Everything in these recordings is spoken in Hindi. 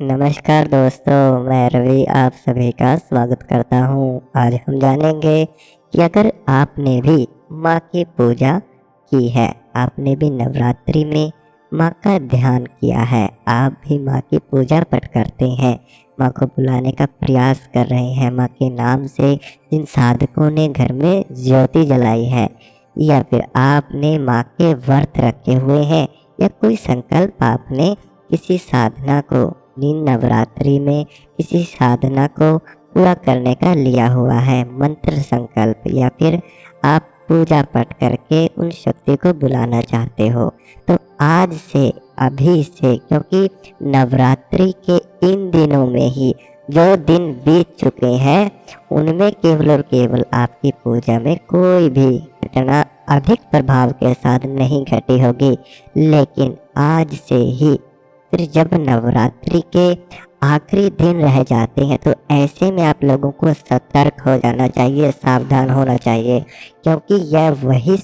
नमस्कार दोस्तों, मैं रवि आप सभी का स्वागत करता हूँ। आज हम जानेंगे कि अगर आपने भी माँ की पूजा की है, आपने भी नवरात्रि में माँ का ध्यान किया है, आप भी माँ की पूजा पाठ करते हैं, माँ को बुलाने का प्रयास कर रहे हैं, माँ के नाम से जिन साधकों ने घर में ज्योति जलाई है, या फिर आपने माँ के व्रत रखे हुए हैं, या कोई संकल्प आपने किसी साधना को नवरात्रि में किसी साधना को पूरा करने का लिया हुआ है, मंत्र संकल्प, या फिर आप पूजा पाठ करके उन शक्ति को बुलाना चाहते हो, तो आज से अभी से, क्योंकि नवरात्रि के इन दिनों में ही जो दिन बीत चुके हैं उनमें केवल और केवल आपकी पूजा में कोई भी घटना अधिक प्रभाव के साथ नहीं घटी होगी। लेकिन आज से ही फिर जब नवरात्रि के आखिरी दिन रह जाते हैं तो ऐसे में आप लोगों को सतर्क हो जाना चाहिए, सावधान होना चाहिए, क्योंकि यह वही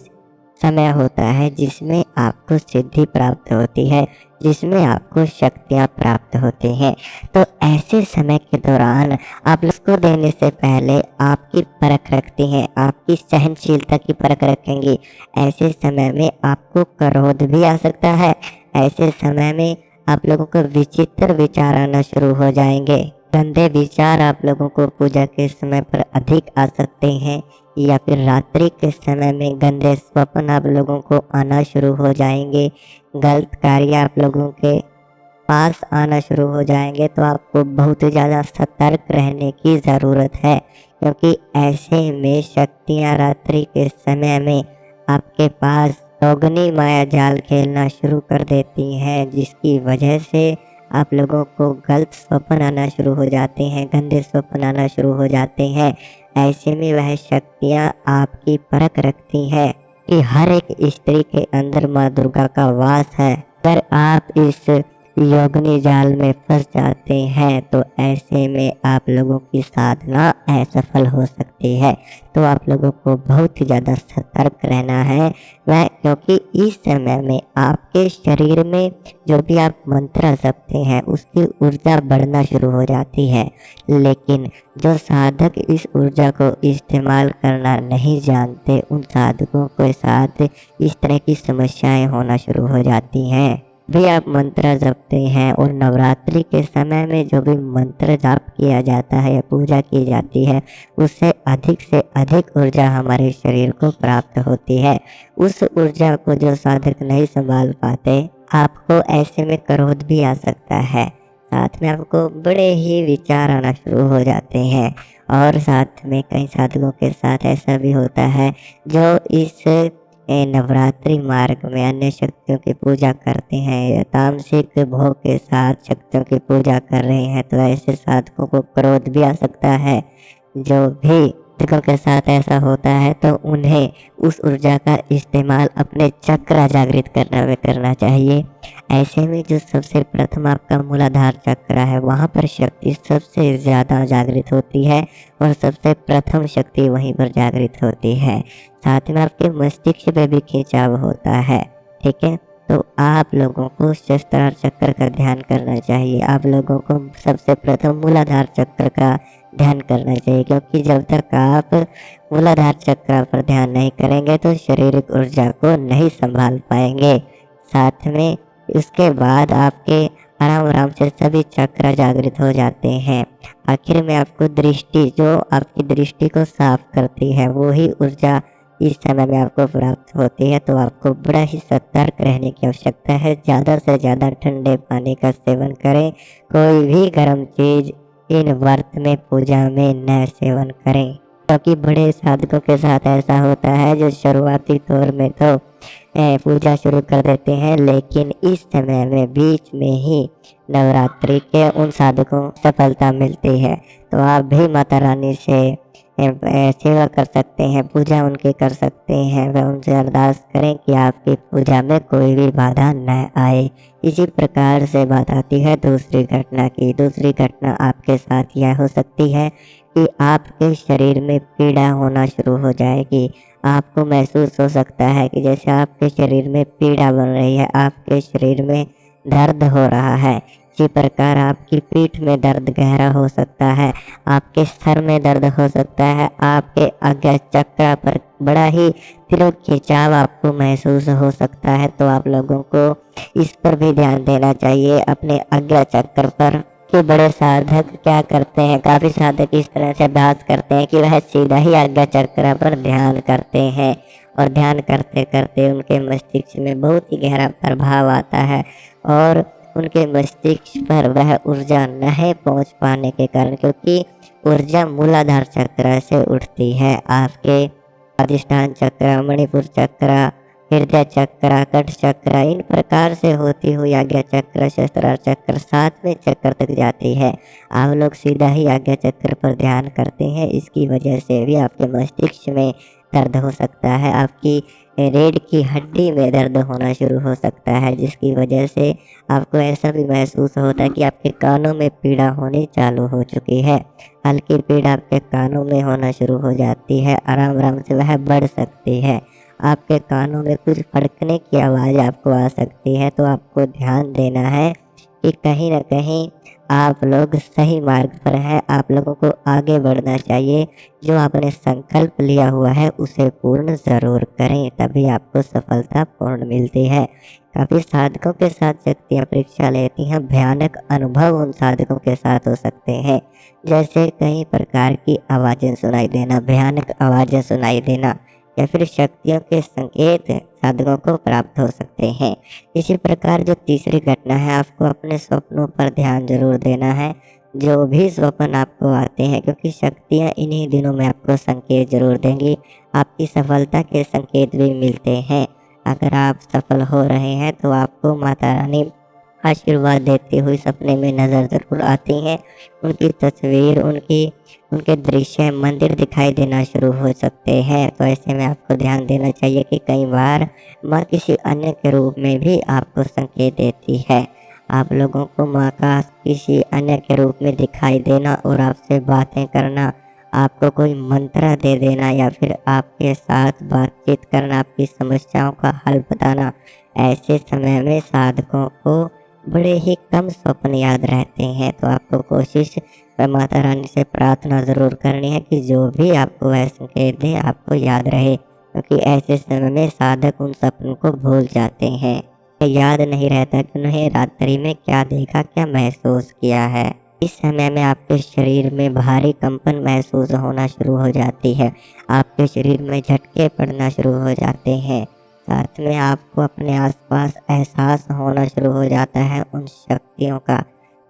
समय होता है जिसमें आपको सिद्धि प्राप्त होती है, जिसमें आपको शक्तियाँ प्राप्त होती हैं। तो ऐसे समय के दौरान आप उसको देने से पहले आपकी परख रखती हैं, आपकी सहनशीलता की परख रखेंगी। ऐसे समय में आपको क्रोध भी आ सकता है, ऐसे समय में आप लोगों को विचित्र विचार आना शुरू हो जाएंगे, गंदे विचार आप लोगों को पूजा के समय पर अधिक आ सकते हैं, या फिर रात्रि के समय में गंदे स्वप्न आप लोगों को आना शुरू हो जाएंगे, गलत कार्य आप लोगों के पास आना शुरू हो जाएंगे। तो आपको बहुत ज़्यादा सतर्क रहने की ज़रूरत है, क्योंकि ऐसे में शक्तियाँ रात्रि के समय में आपके पास दोगुनी माया जाल खेलना शुरू कर देती हैं, जिसकी वजह से आप लोगों को गलत स्वप्न आना शुरू हो जाते हैं, गंदे स्वप्न आना शुरू हो जाते हैं। ऐसे में वह शक्तियाँ आपकी परख रखती हैं कि हर एक स्त्री के अंदर माँ दुर्गा का वास है। अगर आप इस योगिनी जाल में फंस जाते हैं तो ऐसे में आप लोगों की साधना असफल हो सकती है। तो आप लोगों को बहुत ही ज़्यादा सतर्क रहना है वह, क्योंकि इस समय में आपके शरीर में जो भी आप मंत्र जपते हैं उसकी ऊर्जा बढ़ना शुरू हो जाती है, लेकिन जो साधक इस ऊर्जा को इस्तेमाल करना नहीं जानते उन साधकों के साथ इस तरह की समस्याएं होना शुरू हो जाती हैं। भी आप मंत्र जपते हैं और नवरात्रि के समय में जो भी मंत्र जाप किया जाता है या पूजा की जाती है उससे अधिक ऊर्जा हमारे शरीर को प्राप्त होती है। उस ऊर्जा को जो साधक नहीं संभाल पाते, आपको ऐसे में क्रोध भी आ सकता है, साथ में आपको बड़े ही विचार आना शुरू हो जाते हैं। और साथ में कई साधकों के साथ ऐसा भी होता है जो इस नवरात्रि मार्ग में अन्य शक्तियों की पूजा करते हैं या तामसिक भोग के साथ शक्तियों की पूजा कर रहे हैं, तो ऐसे साधकों को क्रोध भी आ सकता है। जो भी साधकों के साथ ऐसा होता है तो उन्हें उस ऊर्जा का इस्तेमाल अपने चक्र जागृत करने में करना चाहिए। ऐसे में जो सबसे प्रथम आपका मूलाधार चक्र है वहाँ पर शक्ति सबसे ज़्यादा जागृत होती है और सबसे प्रथम शक्ति वहीं पर जागृत होती है। साथ में आपके मस्तिष्क पे भी खिंचाव होता है, ठीक है। तो आप लोगों को सहस्त्रार चक्र का ध्यान करना चाहिए, आप लोगों को सबसे प्रथम मूलाधार चक्र का ध्यान करना चाहिए, क्योंकि जब तक आप मूलाधार चक्र पर ध्यान नहीं करेंगे तो शारीरिक ऊर्जा को नहीं संभाल पाएंगे। साथ में उसके बाद आपके आराम आराम से सभी चक्र जागृत हो जाते हैं। आखिर में आपको दृष्टि, जो आपकी दृष्टि को साफ करती है, वो ही ऊर्जा इस समय में आपको प्राप्त होती है। तो आपको बड़ा ही सतर्क रहने की आवश्यकता है। ज़्यादा से ज़्यादा ठंडे पानी का सेवन करें, कोई भी गर्म चीज़ इन व्रत में पूजा में न सेवन करें, क्योंकि बड़े साधकों के साथ ऐसा होता है जो शुरुआती दौर में तो पूजा शुरू कर देते हैं, लेकिन इस समय में बीच में ही नवरात्रि के उन साधकों को सफलता मिलती है। तो आप भी माता रानी से सेवा कर सकते हैं, पूजा उनकी कर सकते हैं, वह उनसे अरदास करें कि आपकी पूजा में कोई भी बाधा न आए। इसी प्रकार से बात आती है दूसरी घटना की। दूसरी घटना आपके साथ यह हो सकती है कि आपके शरीर में पीड़ा होना शुरू हो जाएगी। आपको महसूस हो सकता है कि जैसे आपके शरीर में पीड़ा बन रही है, आपके शरीर में दर्द हो रहा है। इसी प्रकार आपकी पीठ में दर्द गहरा हो सकता है, आपके सर में दर्द हो सकता है, आपके आज्ञा चक्र पर बड़ा ही दिलों खिंचाव आपको महसूस हो सकता है। तो आप लोगों को इस पर भी ध्यान देना चाहिए, अपने आज्ञा चक्र पर। कि बड़े साधक क्या करते हैं, काफ़ी साधक इस तरह से अभ्यास करते हैं कि वह सीधा ही आज्ञा चक्र पर ध्यान करते हैं और ध्यान करते करते उनके मस्तिष्क में बहुत ही गहरा प्रभाव आता है और उनके मस्तिष्क पर वह ऊर्जा नहीं पहुंच पाने के कारण, क्योंकि ऊर्जा मूलाधार चक्र से उठती है। आपके अधिष्ठान चक्र, मणिपुर चक्र, हृदय चक्र, कट चक्र, इन प्रकार से होती हुई आज्ञा चक्र, सहस्त्रार चक्र, 7वें चक्र तक जाती है। आप लोग सीधा ही आज्ञा चक्र पर ध्यान करते हैं, इसकी वजह से भी आपके मस्तिष्क में दर्द हो सकता है, आपकी रीढ़ की हड्डी में दर्द होना शुरू हो सकता है, जिसकी वजह से आपको ऐसा भी महसूस होता है कि आपके कानों में पीड़ा होनी चालू हो चुकी है। हल्की पीड़ा आपके कानों में होना शुरू हो जाती है, आराम आराम से वह बढ़ सकती है। आपके कानों में कुछ फड़कने की आवाज़ आपको आ सकती है। तो आपको ध्यान देना है कि कहीं ना कहीं आप लोग सही मार्ग पर हैं, आप लोगों को आगे बढ़ना चाहिए। जो आपने संकल्प लिया हुआ है उसे पूर्ण ज़रूर करें, तभी आपको सफलता पूर्ण मिलती है। काफ़ी साधकों के साथ शक्तियाँ परीक्षा लेती हैं, भयानक अनुभव उन साधकों के साथ हो सकते हैं, जैसे कई प्रकार की आवाज़ें सुनाई देना, भयानक आवाज़ें सुनाई देना, या फिर शक्तियों के संकेत साधकों को प्राप्त हो सकते हैं। इसी प्रकार जो तीसरी घटना है, आपको अपने स्वप्नों पर ध्यान जरूर देना है। जो भी स्वप्न आपको आते हैं, क्योंकि शक्तियाँ इन्हीं दिनों में आपको संकेत जरूर देंगी, आपकी सफलता के संकेत भी मिलते हैं। अगर आप सफल हो रहे हैं तो आपको माता रानी आशीर्वाद देती हुई सपने में नज़र ज़रूर आती हैं। उनकी तस्वीर, उनके दृश्य मंदिर दिखाई देना शुरू हो सकते हैं। तो ऐसे में आपको ध्यान देना चाहिए कि कई बार माँ किसी अन्य के रूप में भी आपको संकेत देती है। आप लोगों को माँ का किसी अन्य के रूप में दिखाई देना और आपसे बातें करना, आपको कोई मंत्र दे देना या फिर आपके साथ बातचीत करना, आपकी समस्याओं का हल बताना, ऐसे समय में साधकों को बड़े ही कम स्वप्न याद रहते हैं। तो आपको कोशिश माता रानी से प्रार्थना ज़रूर करनी है कि जो भी आपको वह संकेत दें आपको याद रहे, क्योंकि ऐसे समय में साधक उन सपनों को भूल जाते हैं। याद नहीं रहता कि उन्हें रात्रि में क्या देखा, क्या महसूस किया है। इस समय में आपके शरीर में भारी कंपन महसूस होना शुरू हो जाती है, आपके शरीर में झटके पड़ना शुरू हो जाते हैं, साथ में आपको अपने आसपास एहसास होना शुरू हो जाता है उन शक्तियों का।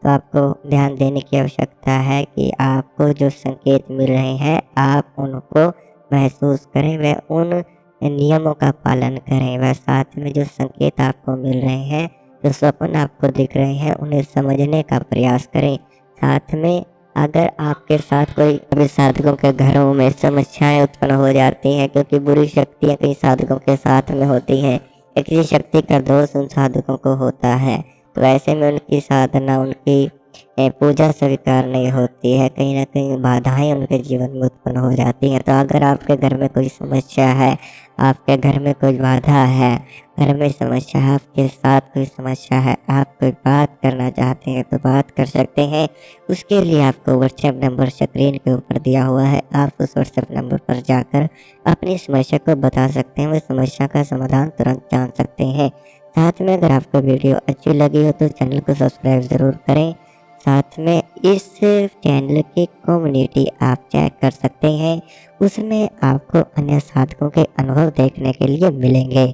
तो आपको ध्यान देने की आवश्यकता है कि आपको जो संकेत मिल रहे हैं आप उनको महसूस करें, व उन नियमों का पालन करें, व साथ में जो संकेत आपको मिल रहे हैं, जो स्वप्न आपको दिख रहे हैं, उन्हें समझने का प्रयास करें। साथ में अगर आपके साथ कोई कभी साधकों के घरों में समस्याएं उत्पन्न हो जाती हैं, क्योंकि बुरी शक्तियां कई साधकों के साथ में होती हैं, या किसी शक्ति का दोष उन साधकों को होता है, तो ऐसे में उनकी साधना, उनकी पूजा स्वीकार नहीं होती है, कहीं ना कहीं बाधाएं उनके जीवन में उत्पन्न हो जाती हैं। तो अगर आपके घर में कोई समस्या है, आपके घर में कोई बाधा है, घर में समस्या है, आपके साथ कोई समस्या है, आप कोई बात करना चाहते हैं तो बात कर सकते हैं। उसके लिए आपको व्हाट्सएप नंबर स्क्रीन के ऊपर दिया हुआ है, आप उस व्हाट्सएप नंबर पर जाकर अपनी समस्या को बता सकते हैं, वह समस्या का समाधान तुरंत जान सकते हैं। साथ में अगर आपको वीडियो अच्छी लगी हो तो चैनल को सब्सक्राइब ज़रूर करें। साथ में इस चैनल की कम्युनिटी आप चेक कर सकते हैं, उसमें आपको अन्य साधकों के अनुभव देखने के लिए मिलेंगे।